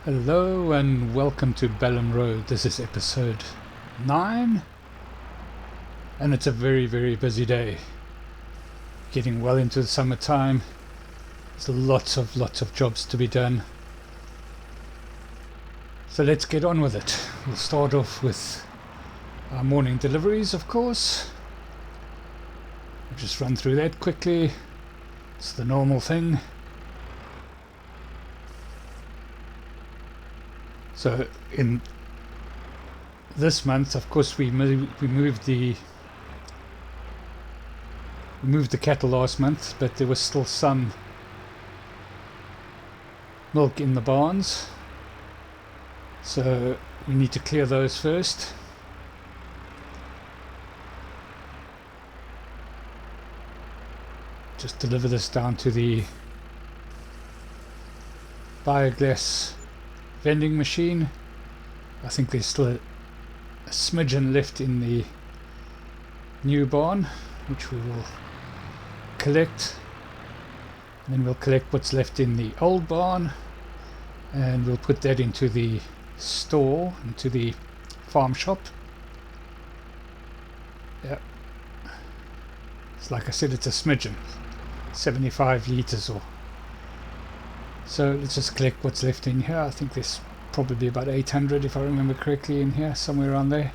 Hello and welcome to Ballam Road. This is episode 9 and it's a very busy day. Getting well into the summertime. There's lots of jobs to be done. So let's get on with it. We'll start off with our morning deliveries, of course. We'll just run through that quickly. It's the normal thing. So in this month, of course, we moved the cattle last month, but there was still some milk in the barns, so we need to clear those first. Just deliver this down to the biogas vending machine. I think there's still a smidgen left in the new barn, which we will collect, and then we'll collect what's left in the old barn, and we'll put that into the store, into the farm shop. Yeah, it's like I said, it's a smidgen, 75 litres or so. Let's just collect what's left in here. I think there's probably about 800, if I remember correctly, in here, somewhere around there.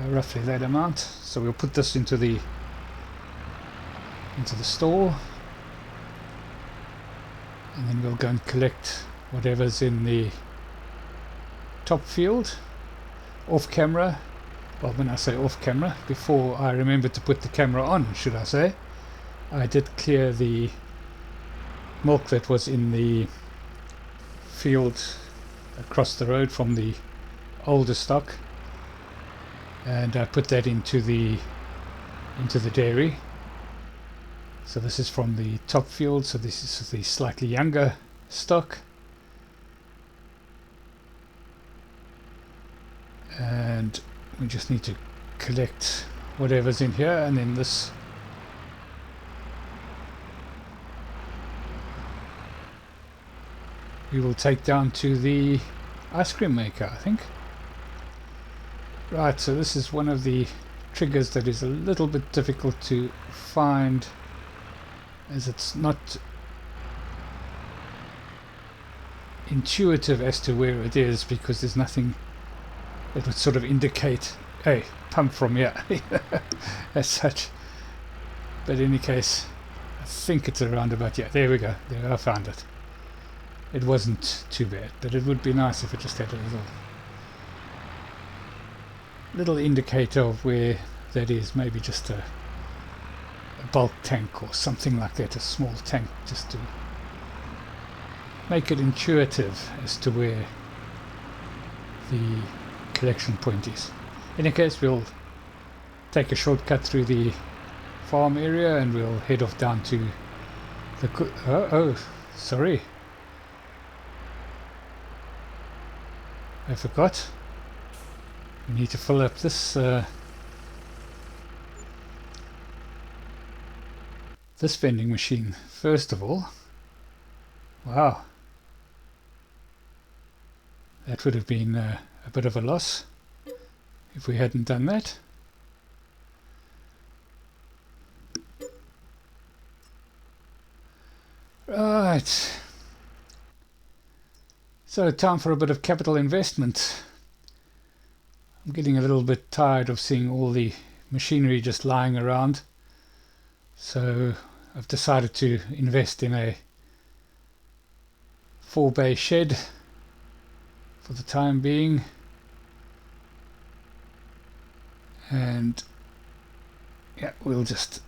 Roughly that amount. So we'll put this into the store, and then we'll go and collect whatever's in the top field off camera. Well, when I say off camera, before I remember to put the camera on, should I say, I did clear the milk that was in the field across the road from the older stock, and I put that into the dairy. So this is from the top field, so this is the slightly younger stock, and we just need to collect whatever's in here, and then this we will take down to the ice cream maker, I think. Right, so this is one of the triggers that is a little bit difficult to find, as it's not intuitive as to where it is, because there's nothing that would sort of indicate, hey, pump from here as such. But in any case, I think it's around about, yeah, there we go, there, I found it. It wasn't too bad, but it would be nice if it just had a little indicator of where that is. Maybe just a bulk tank or something like that, a small tank, just to make it intuitive as to where the collection point is. In any case, we'll take a shortcut through the farm area and we'll head off down to the oh, sorry, I forgot. We need to fill up this this vending machine first of all. Wow, that would have been a bit of a loss if we hadn't done that. Right, so time for a bit of capital investment. I'm getting a little bit tired of seeing all the machinery just lying around, so I've decided to invest in a 4-bay shed for the time being, and yeah, we'll just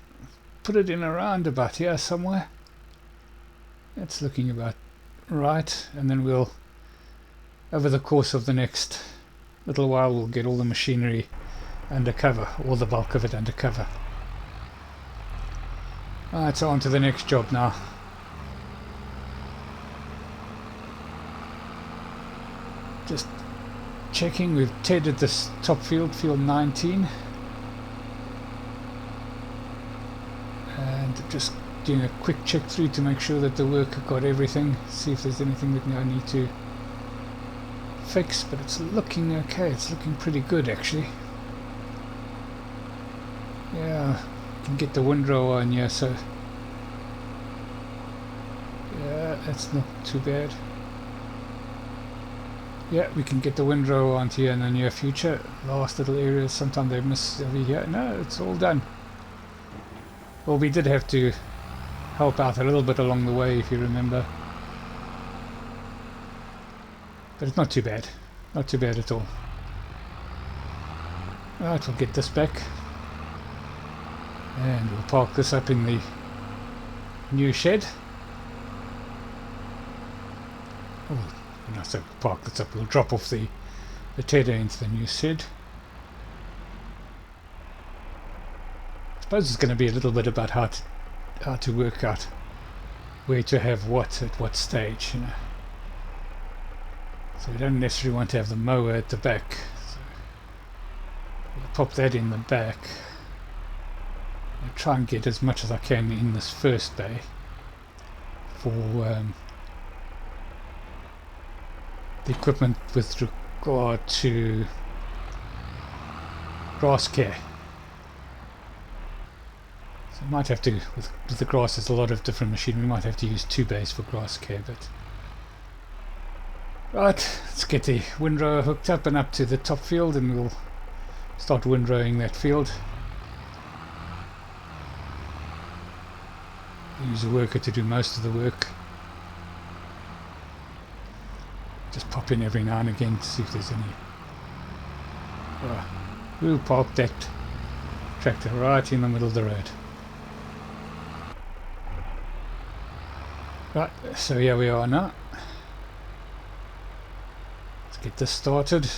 put it in around about here somewhere. That's looking about right, and then we'll, over the course of the next little while, we'll get all the machinery under cover, all the bulk of it under cover. Alright, so on to the next job now. Just checking, we've tedded this top field, field 19, and just doing a quick check through to make sure that the worker got everything, see if there's anything that I need to fix, but it's looking okay. It's looking pretty good actually. Yeah, can get the windrow on here, so yeah, that's not too bad. Yeah, we can get the windrow onto here in the near future. Last little areas, sometimes they miss over here. No, it's all done. Well, we did have to help out a little bit along the way, if you remember. But it's not too bad. Not too bad at all. Right, we'll get this back. And we'll park this up in the new shed. Oh, when I say park this up, we'll drop off the tedder into the new shed. I suppose it's going to be a little bit about how to work out where to have what at what stage, you know. So we don't necessarily want to have the mower at the back. So we'll pop that in the back. I'll try and get as much as I can in this first bay for the equipment with regard to grass care. So I might have to, with the grass, there's a lot of different machinery. We might have to use 2 bays for grass care, but right, let's get the windrower hooked up and up to the top field, and we'll start windrowing that field. Use a worker to do most of the work. Just pop in every now and again to see if there's any. We'll park that tractor right in the middle of the road. Right, so here we are now. Let's get this started.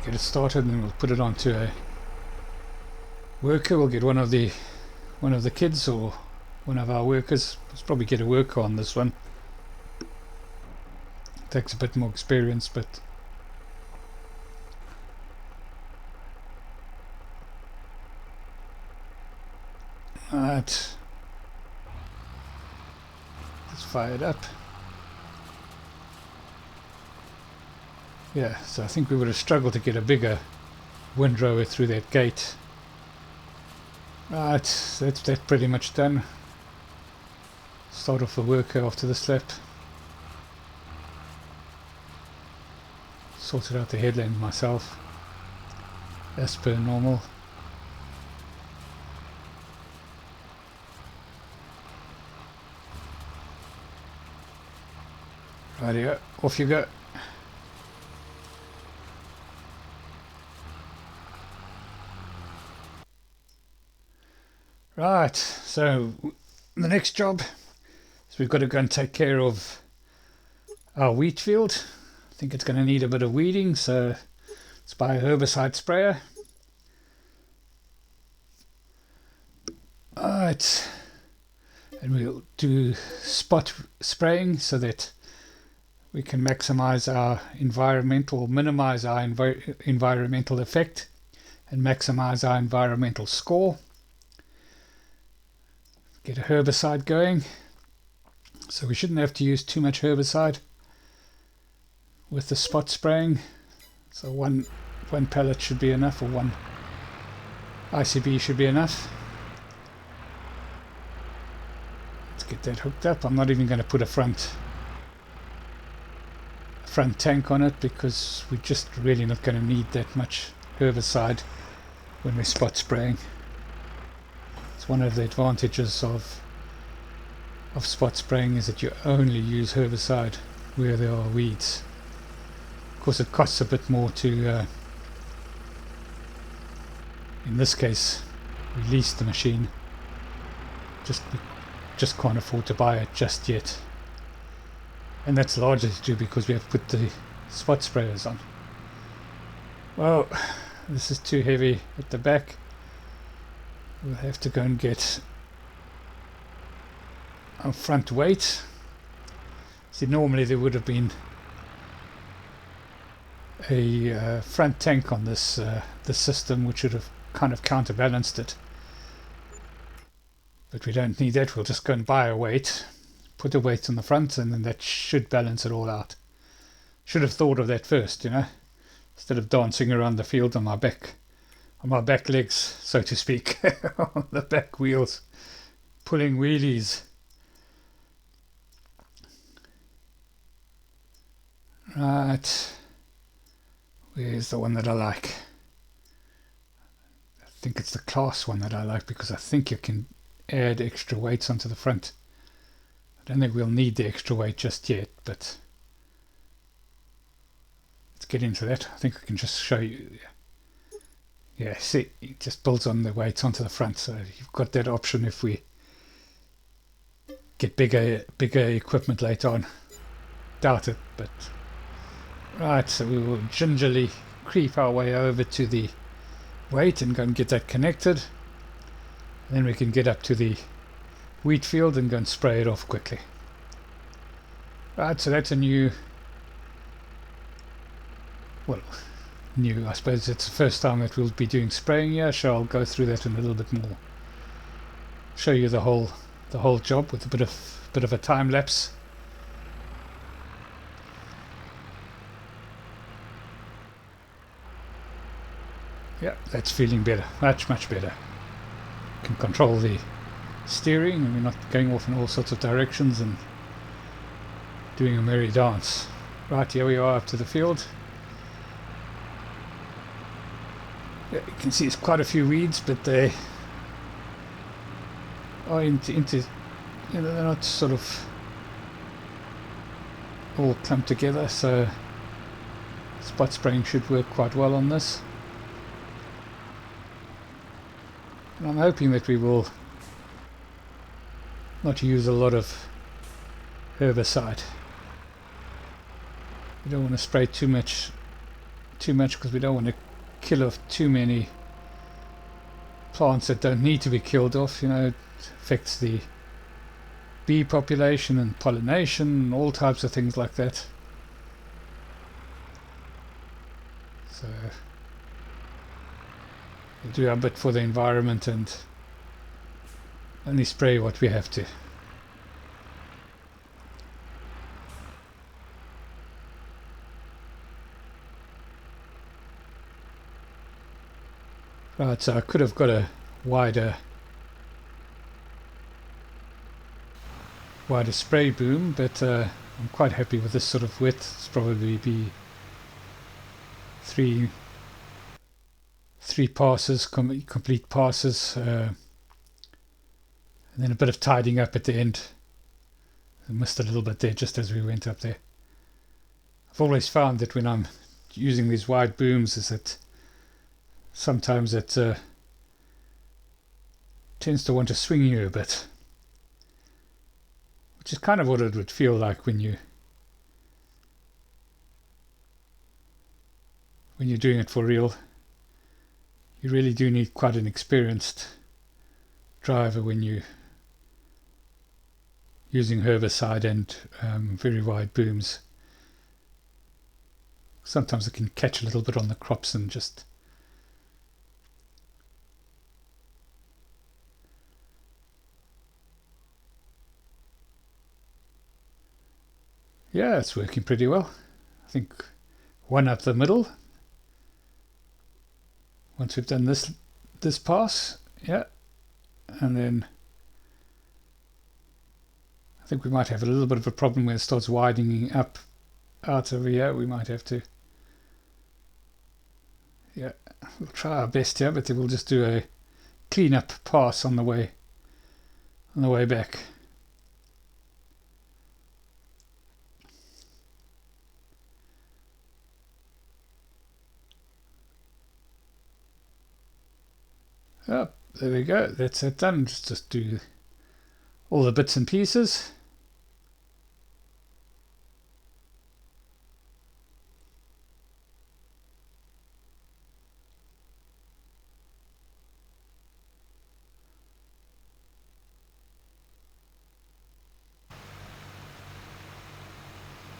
Get it started, and then we'll put it onto a worker. We'll get one of the kids or one of our workers. Let's probably get a worker on this one. Takes a bit more experience, but right, let's fire it up. Yeah, so I think we would have struggled to get a bigger windrower through that gate. Right, that's pretty much done. Start off the worker after this lap. Sorted out the headland myself, as per normal. Rightio, off you go. Right, so the next job is we've got to go and take care of our wheat field. I think it's going to need a bit of weeding, so let's buy a herbicide sprayer. Alright, and we'll do spot spraying so that we can maximize our environmental, minimize our environmental effect and maximize our environmental score. Get a herbicide going, so we shouldn't have to use too much herbicide with the spot spraying. So one pellet should be enough, or one ICB should be enough. Let's get that hooked up. I'm not even going to put a front tank on it, because we're just really not going to need that much herbicide when we're spot spraying. It's one of the advantages of spot spraying, is that you only use herbicide where there are weeds. Of course, it costs a bit more to, in this case, release the machine. Just can't afford to buy it just yet. And that's largely due because we have put the spot sprayers on. Well, this is too heavy at the back. We'll have to go and get our front weight. See, normally there would have been a front tank on this system, which would have kind of counterbalanced it. But we don't need that. We'll just go and buy a weight, put a weight on the front, and then that should balance it all out. Should have thought of that first, you know, instead of dancing around the field on my back legs, so to speak, on the back wheels, pulling wheelies. Right, where's the one that I like? I think it's the class one that I like, because I think you can add extra weights onto the front. I don't think we'll need the extra weight just yet, but let's get into that. I think I can just show you. Yeah, see, it just builds on the weights onto the front, so you've got that option if we get bigger equipment later on. Doubt it, but right, so we will gingerly creep our way over to the weight and go and get that connected. Then we can get up to the wheat field and go and spray it off quickly. Right, so that's a new, well, new, I suppose it's the first time that we'll be doing spraying here, so I'll go through that in a little bit more. Show you the whole job with a bit of a time lapse. Yeah, that's feeling better, much better. Can control the steering and we're not going off in all sorts of directions and doing a merry dance. Right, here we are up to the field. Yeah, you can see it's quite a few weeds, but they are into you know, they're not sort of all clumped together, so spot spraying should work quite well on this. And I'm hoping that we will not use a lot of herbicide. We don't want to spray too much because we don't want to kill off too many plants that don't need to be killed off. You know, it affects the bee population and pollination and all types of things like that. So we'll do our bit for the environment and only spray what we have to. Right, so I could have got a wider spray boom, but I'm quite happy with this sort of width. It's probably be three passes, complete passes, and then a bit of tidying up at the end. I missed a little bit there just as we went up there. I've always found that when I'm using these wide booms is that sometimes it tends to want to swing you a bit, which is kind of what it would feel like when you're doing it for real. You really do need quite an experienced driver when you're using herbicide and very wide booms. Sometimes it can catch a little bit on the crops and just yeah, it's working pretty well. I think one up the middle. Once we've done this pass, yeah, and then I think we might have a little bit of a problem when it starts widening up out of here. We might have to, yeah, we'll try our best here, but we'll just do a clean up pass on the way back. Oh, there we go. That's it done. Just do all the bits and pieces.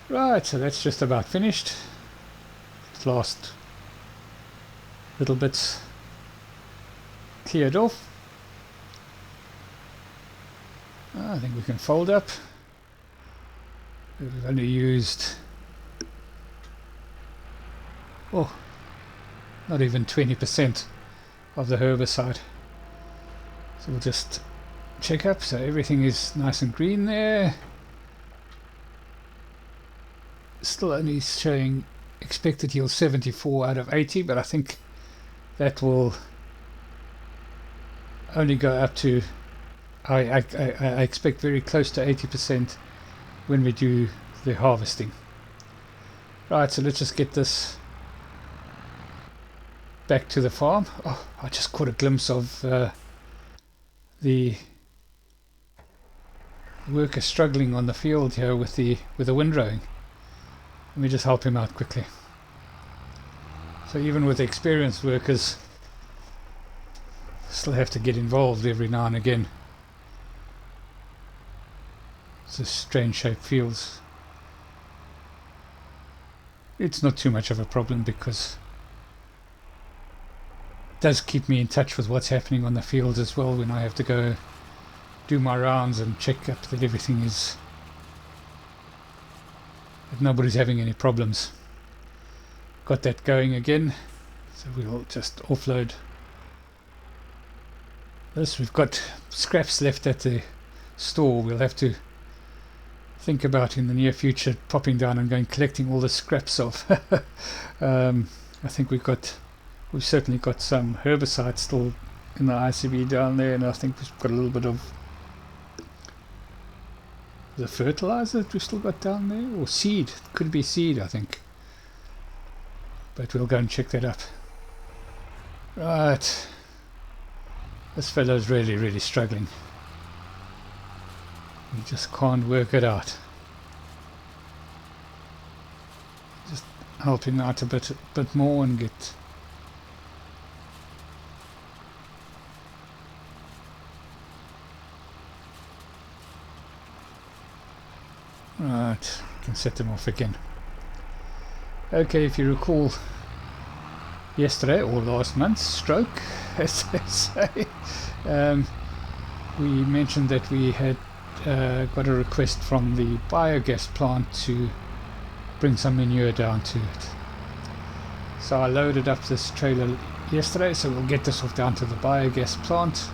Right, so that's just about finished. Last little bits cleared off. I think we can fold up. We've only used, oh, not even 20% of the herbicide. So we'll just check up. So everything is nice and green there. Still only showing expected yield 74 out of 80, but I think that will only go up to, I expect very close to 80% when we do the harvesting. Right, so let's just get this back to the farm. Oh, I just caught a glimpse of the worker struggling on the field here with the windrowing. Let me just help him out quickly. So even with experienced workers, still have to get involved every now and again. It's a strange shaped fields. It's not too much of a problem because it does keep me in touch with what's happening on the field as well when I have to go do my rounds and check up that everything is, that nobody's having any problems. Got that going again, so we'll just offload this. We've got scraps left at the store. We'll have to think about in the near future popping down and going collecting all the scraps off. I think we've certainly got some herbicide still in the ICB down there, and I think we've got a little bit of the fertilizer that we've still got down there, or seed. It could be seed, I think. But we'll go and check that up. Right. This fellow's really struggling. We just can't work it out. Just help him out a bit more and get... Right, can set them off again. Okay, if you recall yesterday or last month, stroke, as they say, we mentioned that we had got a request from the biogas plant to bring some manure down to it. So I loaded up this trailer yesterday, so we'll get this off down to the biogas plant,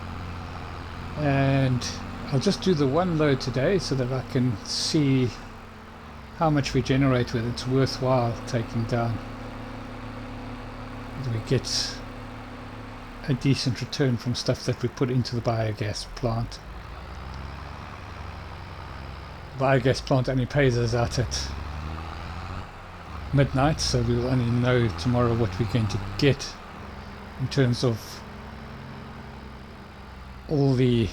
and I'll just do the one load today so that I can see how much we generate, whether it's worthwhile taking down, whether we get a decent return from stuff that we put into the biogas plant. The biogas plant only pays us out at midnight, so we'll only know tomorrow what we're going to get in terms of all the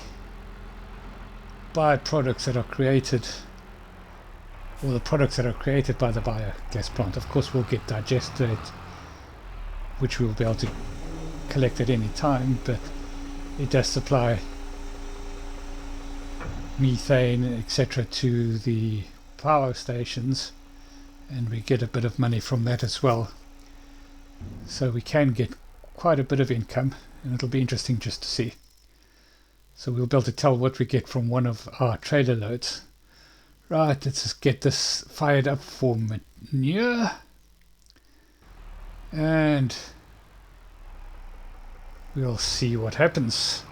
byproducts that are created, or the products that are created by the biogas plant. Of course we'll get digestate, which we'll be able to collect at any time, but it does supply methane, etc., to the power stations, and we get a bit of money from that as well. So we can get quite a bit of income, and it'll be interesting just to see. So we'll be able to tell what we get from one of our trailer loads. Right, let's just get this fired up for manure. And we'll see what happens.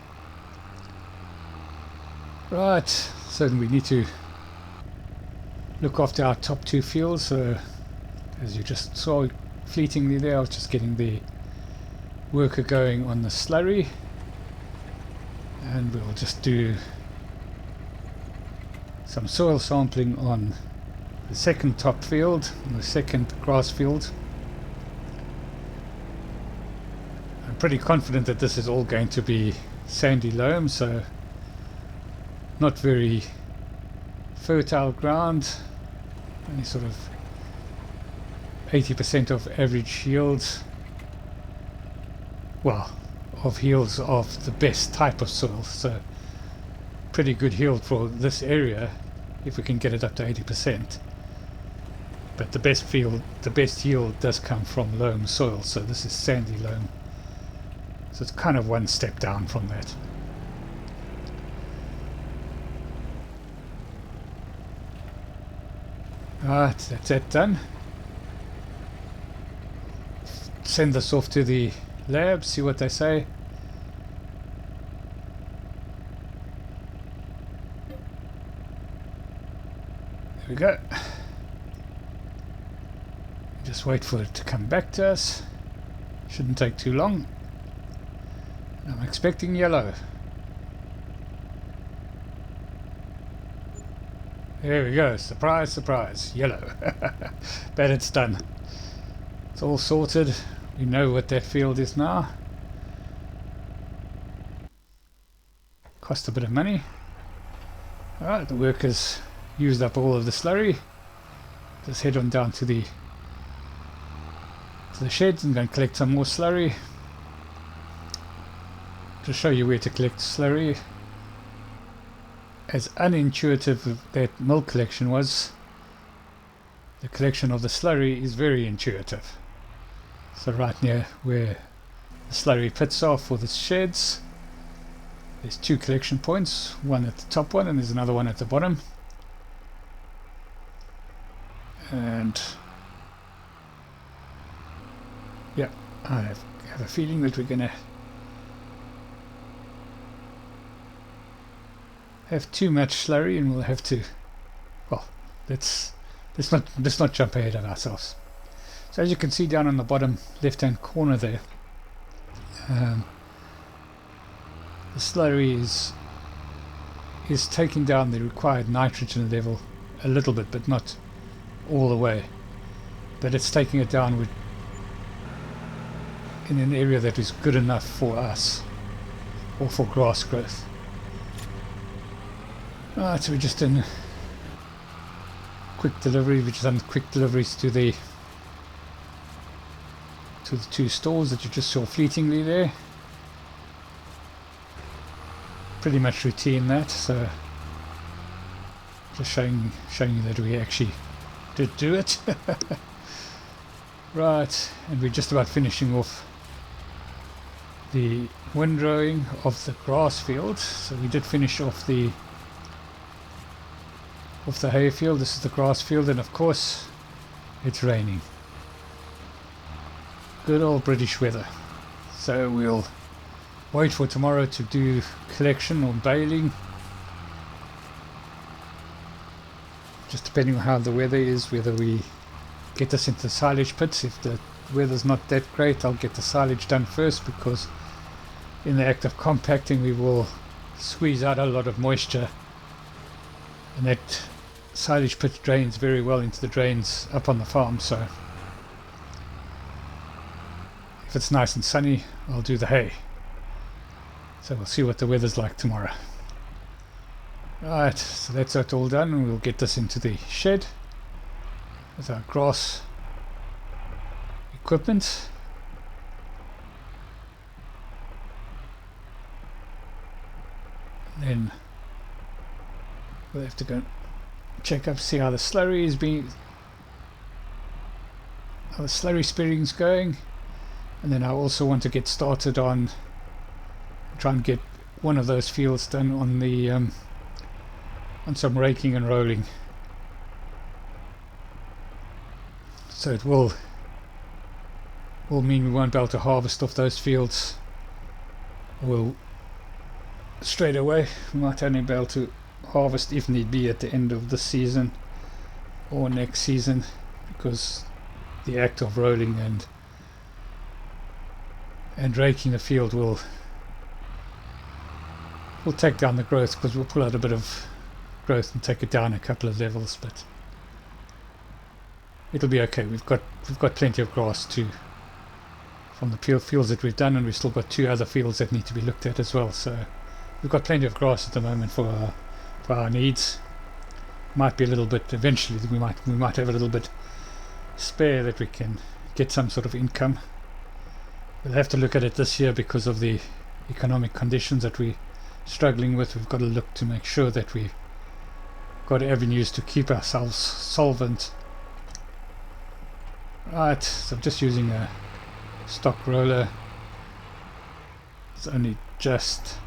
Right, so we need to look after our top two fields. So as you just saw fleetingly there, I was just getting the worker going on the slurry. And we'll just do some soil sampling on the second top field, and the second grass field. I'm pretty confident that this is all going to be sandy loam, so not very fertile ground, only sort of 80% of average yields, well, of yields of the best type of soil, so pretty good yield for this area if we can get it up to 80%. But the best yield does come from loam soil, so this is sandy loam So it's kind of one step down from that. Alright, that's it done. Send this off to the lab, see what they say. There we go. Just wait for it to come back to us. Shouldn't take too long. I'm expecting yellow. There we go. Surprise, surprise. Yellow. But it's done. It's all sorted. We know what that field is now. Cost a bit of money. Alright, the workers used up all of the slurry. Just head on down to the sheds and go and collect some more slurry. To show you where to collect slurry. As unintuitive that milk collection was, the collection of the slurry is very intuitive. So right near where the slurry pits are for the sheds, there's two collection points, one at the top one and there's another one at the bottom. And yeah, I have a feeling that we're going to have too much slurry and we'll have to, well, let's not jump ahead of ourselves. So as you can see down on the bottom left hand corner there, the slurry is taking down the required nitrogen level a little bit, but not all the way, but it's taking it down in an area that is good enough for us or for grass growth. Alright, so we're just in quick delivery. We've just done quick deliveries to the two stores that you just saw fleetingly there. Pretty much routine that, so just showing you that we actually did do it. Right, and we're just about finishing off the windrowing of the grass field. So we did finish off the hay field. This is the grass field, and of course it's raining. Good old British weather. So we'll wait for tomorrow to do collection or baling, just depending on how the weather is, whether we get this into the silage pits. If the weather's not that great, I'll get the silage done first, because in the act of compacting we will squeeze out a lot of moisture, and that silage pit drains very well into the drains up on the farm. So if it's nice and sunny, I'll do the hay. So we'll see what the weather's like tomorrow. Right, so that's it all done, and we'll get this into the shed with our grass equipment. Then we'll have to go check up, see how the slurry is being, how the slurry spearing's going, and then I also want to get started on try and get one of those fields done on the on some raking and rolling. So it will mean we won't be able to harvest off those fields straight away. We might only be able to harvest if need be at the end of the season or next season, because the act of rolling and raking the field will take down the growth, because we'll pull out a bit of growth and take it down a couple of levels, but it'll be okay. We've got plenty of grass from the fields that we've done, and we've still got two other fields that need to be looked at as well. So we've got plenty of grass at the moment for our needs. Might be a little bit eventually. We might have a little bit spare that we can get some sort of income. We'll have to look at it this year because of the economic conditions that we're struggling with. We've got to look to make sure that we've got avenues to keep ourselves solvent. Right, so I'm just using a stock roller It's only just,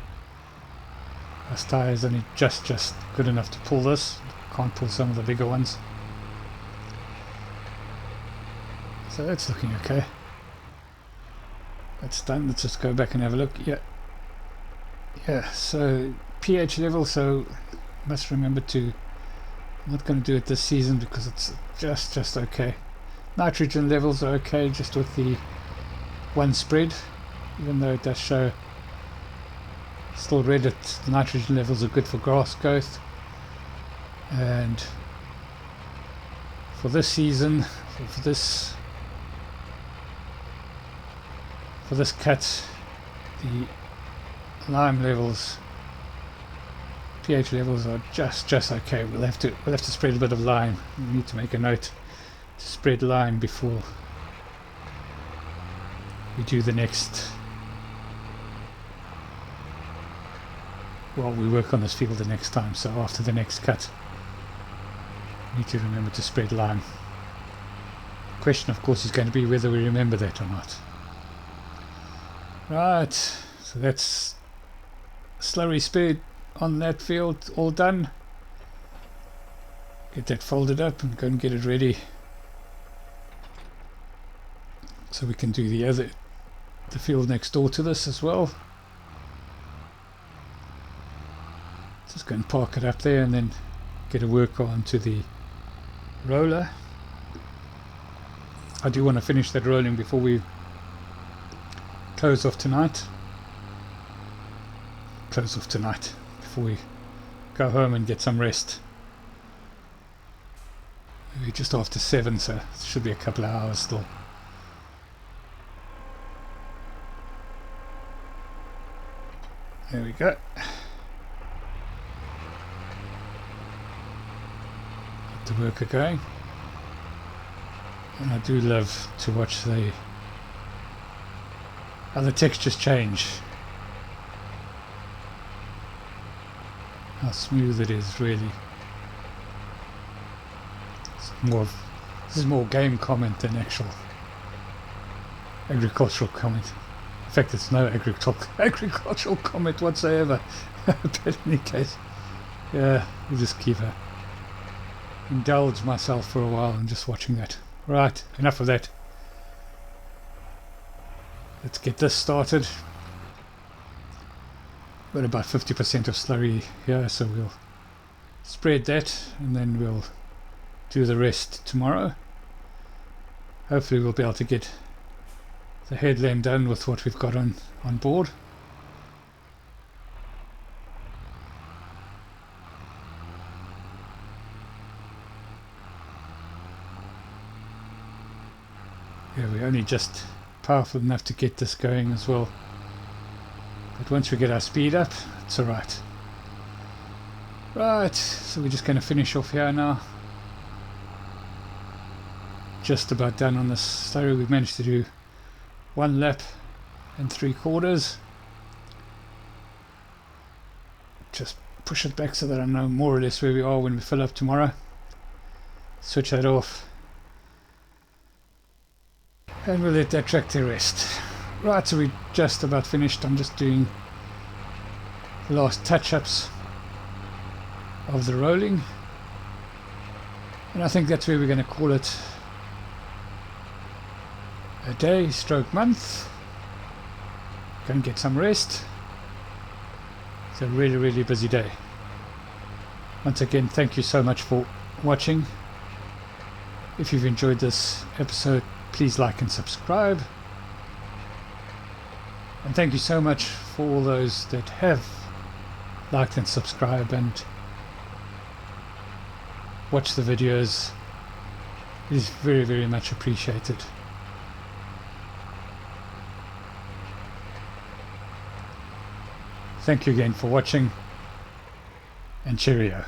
this tyre is only just good enough to pull this. Can't pull some of the bigger ones. So that's looking okay. That's done. Let's just go back and have a look. Yeah, so pH level, so must remember to, I'm not going to do it this season because it's just okay. Nitrogen levels are okay just with the one spread, even though it does show still red. The nitrogen levels are good for grass growth. And for this season, for this cut, the lime levels, pH levels are just okay. We'll have to spread a bit of lime. We need to make a note to spread lime before we do the next, well, we work on this field the next time. So after the next cut, we need to remember to spread lime. The question, of course, is going to be whether we remember that or not. Right, so that's slurry spread on that field all done. Get that folded up and go and get it ready so we can do the field next door to this as well. Just go and park it up there and then get a worker onto the roller. I do want to finish that rolling before we close off tonight. Before we go home and get some rest. Maybe just after 7, so it should be a couple of hours still. There we go. Got the worker going. And I do love to watch how the textures change. How smooth it is, really. This is more game comment than actual agricultural comment. In fact, it's no agricultural comment whatsoever. But in any case, yeah, we'll just indulge myself for a while and just watching that. Right, enough of that. Let's get this started. Got about 50% of slurry here, so we'll spread that and then we'll do the rest tomorrow. Hopefully we'll be able to get the headland done with what we've got on board. Yeah, we're only just powerful enough to get this going as well. But once we get our speed up, it's alright. Right, so we're just going to finish off here now. Just about done on this slurry. We've managed to do 1 lap and 3/4. Just push it back so that I know more or less where we are when we fill up tomorrow. Switch that off. And we'll let that tractor rest. Right, so we're just about finished. I'm just doing the last touch-ups of the rolling. And I think that's where we're going to call it a day stroke month. Go and get some rest. It's a really busy day. Once again, thank you so much for watching. If you've enjoyed this episode, please like and subscribe. And thank you so much for all those that have liked and subscribed and watched the videos. It is very much appreciated. Thank you again for watching, and cheerio.